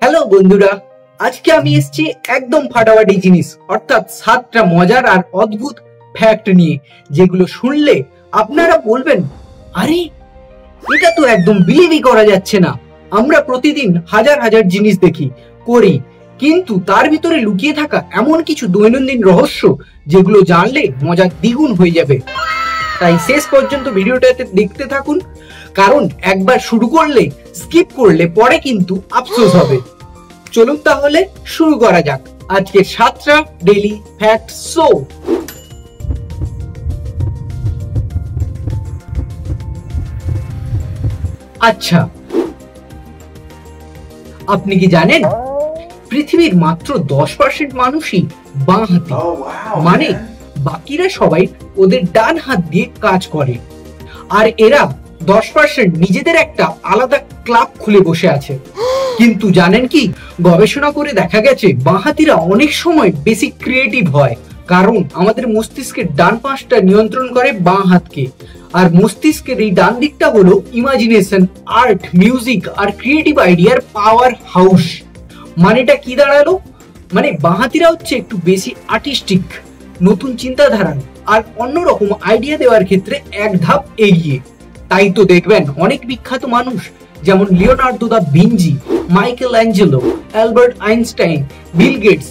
Hello বন্ধুরা, আজকে আমি এসেছি একদম ফাটাফাটি জিনিস অর্থাৎ 7টা মজার আর অদ্ভুত ফ্যাক্ট নিয়ে, যেগুলো শুনলে আপনারা বলবেন আরে এটা তো একদম বিলিভই করা যাচ্ছে না। আমরা প্রতিদিন হাজার হাজার জিনিস দেখি করি, কিন্তু তার ভিতরে লুকিয়ে থাকা এমন কিছু দৈনন্দিন রহস্য যেগুলো জানলে মজা দ্বিগুণ হয়ে যাবে। তাই শেষ পর্যন্ত ভিডিওটাতে দেখতে থাকুন, কারণ একবার শুরু করলে স্কিপ করলে পরে কিন্তু আফসোস হবে। চলুন তাহলে শুরু করা যাক আজকের 7টা ডেইলি ফ্যাক্ট শো। আচ্ছা, আপনি কি জানেন পৃথিবীর মাত্র 10% মানুষই বাঁ হাতি, মানে বাকিরা সবাই ওদের ডান হাত দিয়ে কাজ করে। আর এরা 10% নিজেদের একটা আলাদা ক্লাব খুলে বসে আছে। কিন্তু জানেন কি, গবেষণা করে দেখা গেছে বাঁহাতিরা অনেক সময় বেশি ক্রিয়েটিভ হয়, কারণ আমাদের মস্তিষ্কের ডান পাশটা নিয়ন্ত্রণ করে বাঁ হাতকে। আর মস্তিষ্কের এই ডান দিকটা হলো ইমাজিনেশন, আর্ট, মিউজিক আর ক্রিয়েটিভ আইডিয়ার পাওয়ার হাউস। মানেটা কি দাঁড়ালো? মানে বাঁহাতিরা হচ্ছে একটু বেশি আর্টিস্টিক, নতুন চিন্তাধারা আর অন্যরকম আইডিয়া দেওয়ার ক্ষেত্রে এক ধাপ এগিয়ে। তাই তো দেখবেন অনেক বিখ্যাত মানুষ যেমন Leonardo da Vinci, Michelangelo, Albert Einstein, Bill Gates,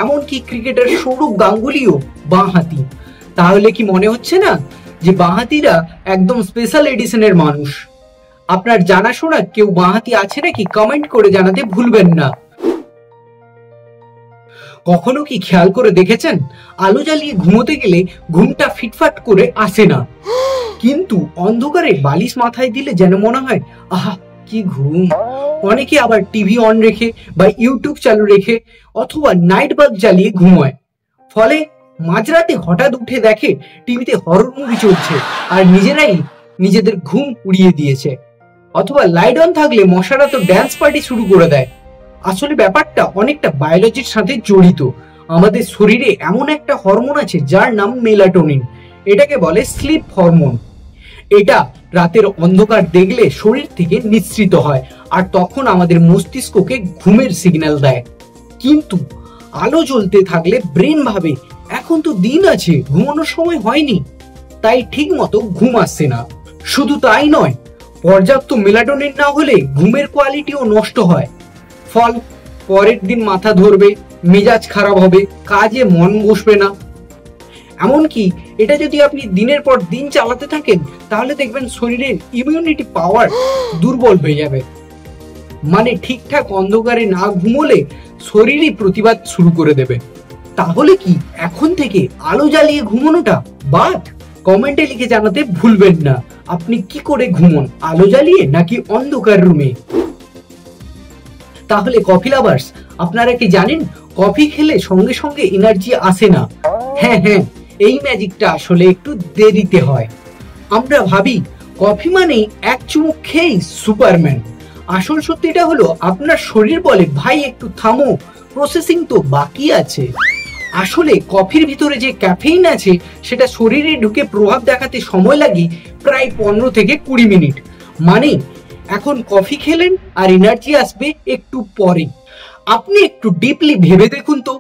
এমনকি ক্রিকেটার সৌরভ গাঙ্গুলিও বাঁহাতি। তাহলে কি মনে হচ্ছে না যে বাঁহাতিরা একদম স্পেশাল এডিশনের মানুষ? আপনার জানাশোনা কেউ বাঁহাতি আছে নাকি কমেন্ট করে জানাতে ভুলবেন না। কখনো কি খেয়াল করে দেখেছেন আলো জ্বালিয়ে ঘুমোতে গেলে ঘুমটা ফিটফাট করে আসে না, কিন্তু অন্ধকারে বালিশ মাথায় দিলে যেন মনে হয় আহা কি ঘুম। অনেকে আবার টিভি অন রেখে বা ইউটিউব চালু রেখে অথবা নাইট বাল্ব জ্বালিয়ে ঘুমায়, ফলে মাঝরাতে হঠাৎ উঠে দেখে টিভিতে হরর মুভি চলছে আর নিজেরাই নিজেদের ঘুম উড়িয়ে দিয়েছে। অথবা লাইট অন থাকলে মশারা তো ড্যান্স পার্টি শুরু করে দেয়। আসলে ব্যাপারটা অনেকটা বায়োলজির সাথে জড়িত। আমাদের শরীরে এমন একটা হরমোন আছে যার নাম মেলাটোনিন। এটাকে বলে স্লিপ হরমোন। এটা রাতের অন্ধকার দেখলে শরীর থেকে নিঃসৃত হয় আর তখন আমাদের মস্তিষ্ককে ঘুমের সিগন্যাল দেয়। কিন্তু আলো জ্বলতে থাকলে ব্রেন ভাবে এখন তো দিন আছে, ঘুমানোর সময় হয়নি, তাই ঠিক মতো ঘুম আসছে না। শুধু তাই নয়, পর্যাপ্ত মেলাটোনিন না হলে ঘুমের কোয়ালিটিও নষ্ট হয়। ফল পরের দিন মাথা ধরবে, মেজাজ খারাপ হবে, কাজে মন বসবে না। এমনকি এটা যদি আপনি দিনের পর দিন চালাতে থাকেন তাহলে দেখবেন শরীরের ইমিউনিটি পাওয়ার দুর্বল হয়ে যাবে। মানে ঠিকঠাক অন্ধকারে না ঘুমোলে শরীরই প্রতিবাদ শুরু করে দেবে। তাহলে কি এখন থেকে আলো জ্বালিয়ে ঘুমানোটা বাদ? কমেন্টে লিখে জানাতে ভুলবেন না আপনি কি করে ঘুমোন, আলো জ্বালিয়ে নাকি অন্ধকার রুমে। তাহলে কফি লাভার্স, আপনারা কি জানেন কফি খেলে সঙ্গে সঙ্গে এনার্জি আসে না? হ্যাঁ, এই ম্যাজিকটা আসলে একটু দেরিতে হয়। আমরা ভাবি কফি মানে এক চুমুক খেয়েই সুপারম্যান। আসল সত্যিটা হলো আপনার শরীর বলে ভাই একটু থামো, প্রসেসিং তো বাকি আছে। আসলে কফির ভিতরে যে ক্যাফেইন আছে সেটা শরীরে ঢুকে প্রভাব দেখাতে সময় লাগে প্রায় 15 থেকে 20 মিনিট। মানে এখন কফি খেলেন আর এনার্জি আসবে একটু পরে। আপনি একটু ডিপলি ভেবে দেখুন তো,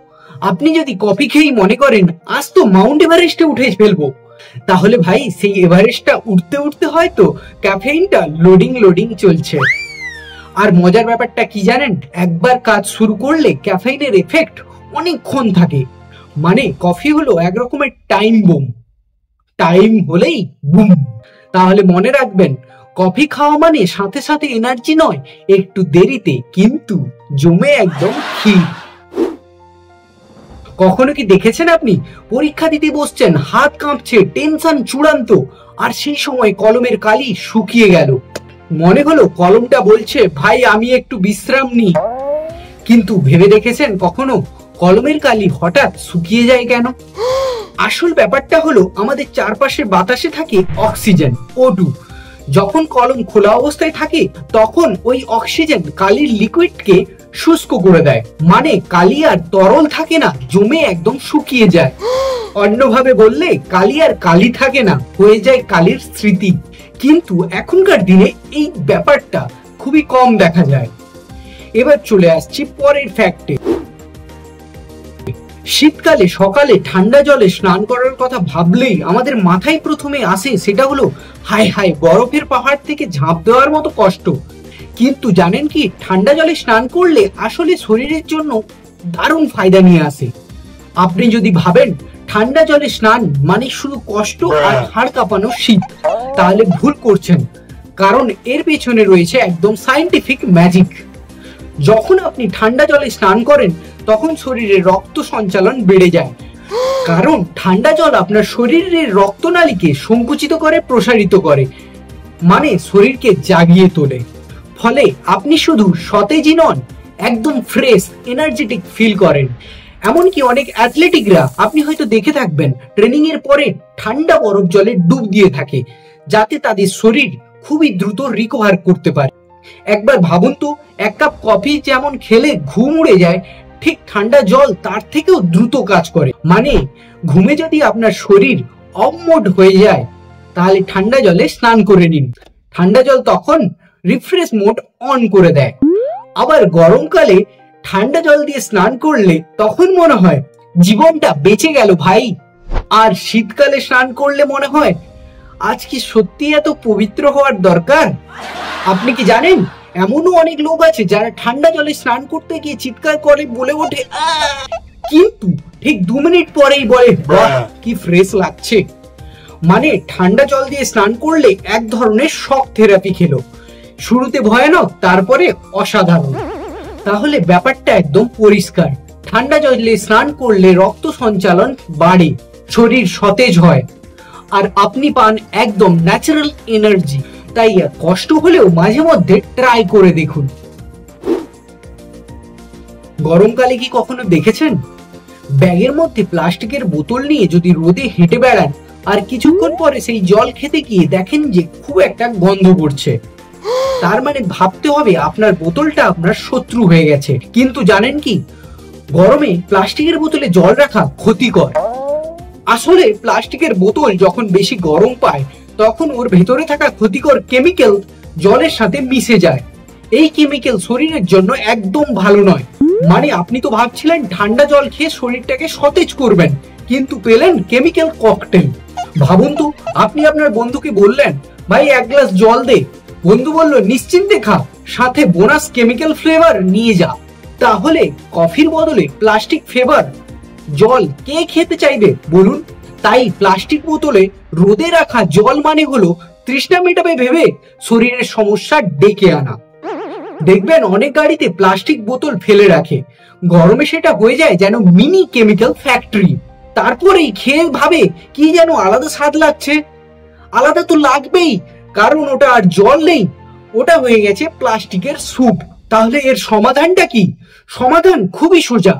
আপনি যদি কফি খেয়েই মনে করেন আজ তো মাউন্ট এভারেস্টে উঠে ফেলবো, তাহলে ভাই সেই এভারেস্টটা উঠতে উঠতে হয়তো ক্যাফেইনটা লোডিং চলছে। আর মজার ব্যাপারটা কি জানেন, একবার কাজ শুরু করলে ক্যাফেইনের এফেক্ট অনেকক্ষণ থাকে। মানে কফি হলো এক রকমের টাইম বোম, টাইম হলেই বুম। তাহলে মনে রাখবেন, কফি খাওয়া মানে সাথে সাথে এনার্জি নয়, একটু দেরিতে কিন্তু জমে একদম ক্ষীর। কখনো কি দেখেছেন আপনি পরীক্ষা দিতে বসছেন, হাত কাঁপছে, টেনশন চূড়ান্ত, আর সেই সময় কলমের কালি শুকিয়ে গেল, মনে হলো কলমটা বলছে ভাই আমি একটু বিশ্রাম নিই। কিন্তু ভেবে দেখেছেন কখনো কলমের কালি হঠাৎ শুকিয়ে যায় কেন? আসল ব্যাপারটা হলো আমাদের চারপাশের বাতাসে থাকে অক্সিজেন, O2। যখন কলম খোলা অবস্থায় থাকে তখন ওই অক্সিজেন কালির লিকুইডকে শুষ্ক করে দেয়। মানে কালি আর তরল থাকে না, জমে একদম শুকিয়ে যায়। অন্যভাবে বললে কালি আর কালি থাকে না, হয়ে যায় কালির স্মৃতি। কিন্তু এখনকার দিনে এই ব্যাপারটা খুবই কম দেখা যায়। এবার চলে আসছি পরের ফ্যাক্টে। শীতকালে সকালে ঠান্ডা জলে স্নান করার কথা ভাবলেই আমাদের মাথায় প্রথমে আসে সেটা হলো হায় হায় বরফের পাহাড় থেকে ঝাঁপ দেওয়ার মতো কষ্ট। কিন্তু জানেন কি, ঠান্ডা জলে স্নান করলে আসলে শরীরের জন্য দারুণ ফায়দা নিয়ে আসে। আপনি যদি ভাবেন ঠান্ডা জলে স্নান মানে শুধু কষ্ট আর হাড় কাঁপানো শীত, তাহলে ভুল করছেন, কারণ এর পেছনে রয়েছে একদম সায়েন্টিফিক ম্যাজিক। যখন আপনি ঠান্ডা জলে স্নান করেন তখন শরীরে রক্ত সঞ্চালন বেড়ে যায়, কারণ ঠান্ডা জল আপনার শরীরের রক্তনালীকে সংকুচিত করে, প্রসারিত করে, মানে শরীরকে জাগিয়ে তোলে। ফলে আপনি শুধু সতেজই নন, একদম ফ্রেশ এনার্জেটিক ফিল করেন। এমনকি অনেক অ্যাথলেটিকরা আপনি হয়তো দেখে থাকবেন ট্রেনিং এর পরে ঠান্ডা বরফ জলে ডুব দিয়ে থাকে, যাতে তাদের শরীর খুবই দ্রুত রিকভার করতে পারে। একবার ভাবুন তো, এক কাপ কফি যেমন খেলে ঘুম উড়ে যায়, ঠিক ঠান্ডা জল তার থেকেও দ্রুত কাজ করে। মানে ঘুমে যদি আপনার শরীর অফ মোড হয়ে যায় তাহলে ঠান্ডা জলে স্নান করে নিন, ঠান্ডা জল তখন রিফ্রেশ মোড অন করে দেয়। আবার গরমকালে ঠান্ডা জল দিয়ে স্নান করলে তখন মনে হয় জীবনটা বেঁচে গেল ভাই। আর শীতকালে স্নান করলে মনে হয় আজ কি সত্যি এত পবিত্র হওয়ার দরকার। আপনি কি জানেন এমনও অনেক লোক আছে যারা ঠান্ডা জলে স্নান করতে গিয়ে চিৎকার করে, বলে ওঠে কিন্তু ঠিক 2 মিনিট পরেই বলে বাহ কি ফ্রেশ লাগছে। মানে ঠান্ডা জল দিয়ে স্নান করলে এক ধরনের শক থেরাপি খেলো। শুরুতে ভয়ানক, তারপরে অসাধারণ। তাহলে ব্যাপারটা একদম পরিষ্কার, ঠান্ডা জলে স্নান করলে রক্ত সঞ্চালন বাড়ে, শরীর সতেজ হয়, আর আপনি পান একদম ন্যাচারাল এনার্জি। তাই কষ্ট হলেও মাঝে মধ্যে ট্রাই করে দেখুন। গরমকালে কি কখনো দেখেছেন ব্যাগের মধ্যে প্লাস্টিকের বোতল নিয়ে যদি রোদে হেঁটে বেড়ান আর কিছুক্ষণ পরে সেই জল খেতে গিয়ে দেখেন যে খুব একটা গন্ধ করছে, তার মানে ভাবতে হবে আপনার বোতলটা আপনার শত্রু হয়ে গেছে। কিন্তু জানেন কি, গরমে প্লাস্টিকের বোতলে জল রাখা ক্ষতিকর। আসলে প্লাস্টিকের বোতল যখন বেশি গরম পায় তখন ওর ভেতরে থাকা ক্ষতিকর কেমিক্যাল জলের সাথে মিশে যায়। এই কেমিক্যাল শরীরের জন্য একদম ভালো নয়। মানে আপনি তো ভাবছিলেন ঠান্ডা জল খেয়ে শরীরটাকে সতেজ করবেন, কিন্তু পেলেন কেমিক্যাল ককটেল। ভাবুন তো, আপনি আপনার বন্ধুকে বললেন ভাই 1 গ্লাস জল দে, বন্ধু বলল নিশ্চিন্তে খা, সাথে বোনাস কেমিক্যাল ফ্লেভার নিয়ে যা। তাহলে কফির বদলে প্লাস্টিক ফ্লেভার জল কে খেতে চাইবে বলুন? তাই প্লাস্টিক বোতলে রোদে রাখা জল মানে হলো তৃষ্ণা মেটাবে ভেবে শরীরের সমস্যা ডেকে আনা। দেখবেন অনেক গাড়িতে প্লাস্টিক বোতল ফেলে রাখে, গরমে সেটা হয়ে যায় যেন মিনি কেমিক্যাল ফ্যাক্টরি। তারপরেই খেয়ে ভাবে কি যেন আলাদা স্বাদ লাগছে। আলাদা তো লাগবেই, কারণ ওটা আর জল নেই, ওটা হয়ে গেছে প্লাস্টিকের স্যুপ। তাহলে এর সমাধানটা কি? সমাধান খুবই সোজা,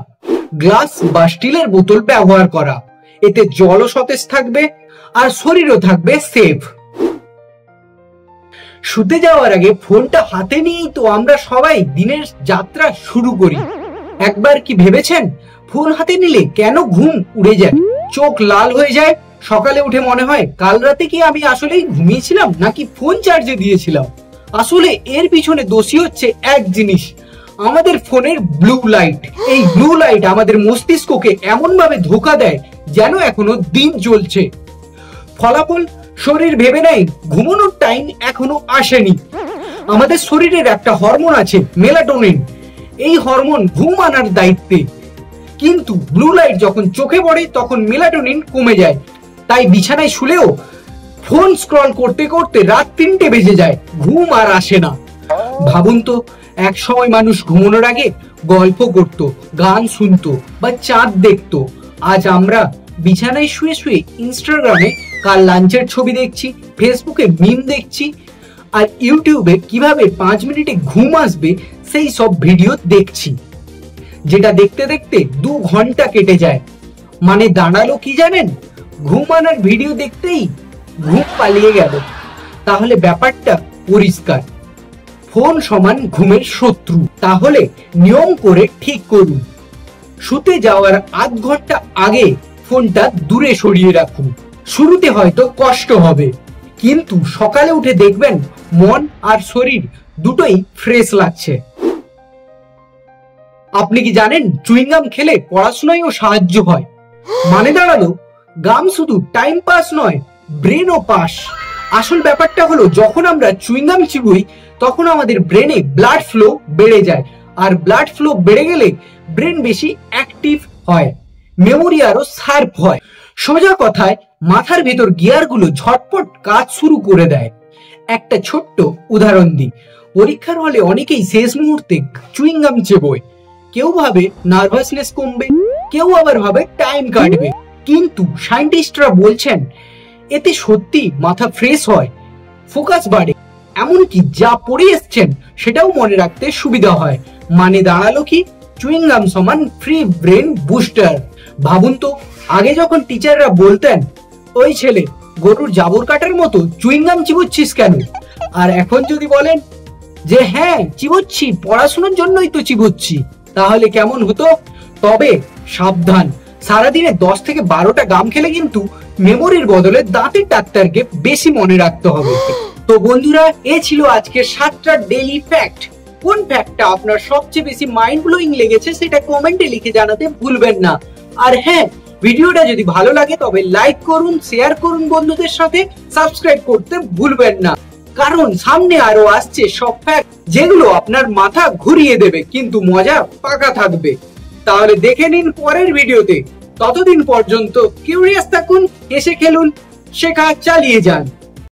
গ্লাস বা স্টিলের বোতল ব্যবহার করা। এতে জলও সতেজ থাকবে আর শরীরও থাকবে সেফ। শুতে যাওয়ার আগে ফোনটা হাতে নিয়েই তো আমরা সবাই দিনের যাত্রা শুরু করি। একবার কি ভেবেছেন ফোন হাতে নিলে কেন ঘুম উড়ে যায়, চোখ লাল হয়ে যায়, সকালে উঠে মনে হয় কাল রাতে কি আমি আসলেই ঘুমিয়েছিলাম নাকি ফোন চার্জে দিয়েছিলাম? আসলে এর পিছনে দোষী হচ্ছে এক জিনিস, আমাদের ফোনের ব্লু লাইট। এই ব্লু লাইট আমাদের মস্তিষ্ককে এমন ভাবে ধোঁকা দেয় যেন এখনো দিন চলছে। ফলাফল শরীর ভেবে নেয় ঘুমানোর টাইম এখনো আসেনি। আমাদের শরীরের একটা হরমোন আছে মেলাটোনিন, এই হরমোন ঘুম আনার দায়িত্বে। কিন্তু ব্লু লাইট যখন চোখে পড়ে তখন মেলাটোনিন কমে যায়, তাই বিছানায় শুলেও ফোন স্ক্রল করতে করতে রাত 3টে বেজে যায়, ঘুম আর আসে না। ভাবুন তো, এক সময় মানুষ ঘুমানোর আগে গল্প করত, গান শুনতো বা চাঁদ দেখতো। আজ আমরা বিছানায় শুয়ে শুয়ে ইনস্টাগ্রামে কাল লাঞ্চের ছবি দেখছি, ফেসবুকে মিম দেখছি, আর ইউটিউবে কিভাবে 5 মিনিটে ঘুম আসবে সেই সব ভিডিও দেখছি, যেটা দেখতে দেখতে 2 ঘন্টা কেটে যায়। মানে দাঁড়ালো কি জানেন, ঘুম আনার ভিডিও দেখতেই ঘুম পালিয়ে গেল। তাহলে ব্যাপারটা পরিষ্কার, ফোন সমান ঘুমের শত্রু। তাহলে নিয়ম করে ঠিক করুন, শুতে যাওয়ার আধ ঘন্টা আগে ফোনটা দূরে সরিয়ে রাখুন। শুরুতে হয়তো কষ্ট হবে, কিন্তু সকালে উঠে দেখবেন মন আর শরীর দুটোই ফ্রেশ লাগছে। আপনি কি জানেন চুইংগাম খেলে পড়াশোনায়ও সাহায্য হয়? মানে দাঁড়ালো গাম শুধু টাইম পাস নয়, ব্রেনও পাস। আসল ব্যাপারটা হলো যখন আমরা চুইংগাম চিবুই তখন আমাদের ব্রেনে ব্লাড ফ্লো বেড়ে যায়, আর ব্লাড ফ্লো বেড়ে গেলে ব্রেন বেশি অ্যাক্টিভ হয়, মেমোরি আরো শার্প হয়। সোজা কথায় মাথার ভেতর গিয়ারগুলো ঝটপট কাজ শুরু করে দেয়। একটা ছোট্ট উদাহরণ দিই, পরীক্ষার হলে অনেকেই শেষ মুহূর্তে চুইংগাম চেবোয়। কেউ ভাবে নার্ভাসনেস কমবে, কেউ আবার ভাবে টাইম কাটবে, কিন্তু সায়েন্টিস্টরা বলছেন এতে সত্যি মাথা ফ্রেশ হয়, ফোকাস বাড়ে, এমনকি যা পড়ে এসছেন সেটাও মনে রাখতে সুবিধা হয়। মানে দাঁড়ালো কি, চুইংগাম সমান ফ্রি ব্রেন বুস্টার। ভাবুন তো, আগে যখন টিচাররা বলতেন ওই ছেলে গরুর জাবর কাটার মতো চুইংগাম চিবোচ্ছিস কেন, আর এখন যদি বলেন যে হ্যাঁ চিবোচ্ছি, পড়াশোনার জন্যই তো চিবোচ্ছি, তাহলে কেমন হতো? তবে সাবধান, সারাদিনে 10 থেকে 12টা গাম খেলে কিন্তু মেমোরির বদলে দাঁতের ডাক্তারকে বেশি মনে রাখতে হবে। তো বন্ধুরা, এ ছিল আজকের 7টা ডেইলি ফ্যাক্ট। কোন ফ্যাক্টটা আপনার সবচেয়ে বেশি মাইন্ড ব্লোয়িং লেগেছে সেটা কমেন্টে লিখে জানাতে ভুলবেন না। আর হ্যাঁ, ভিডিওটা যদি ভালো লাগে তবে লাইক করুন, শেয়ার করুন বন্ধুদের সাথে, সাবস্ক্রাইব করতে ভুলবেন না, কারণ সামনে আরো আসছে সব ফ্যাক্ট যেগুলো আপনার মাথা ঘুরিয়ে দেবে, কিন্তু মজা পাকা থাকবে। তাহলে দেখে নিন পরের ভিডিওতে। ততদিন পর্যন্ত কিউরিয়াস থাকুন, এসে খেলুন, শেখা চালিয়ে যান।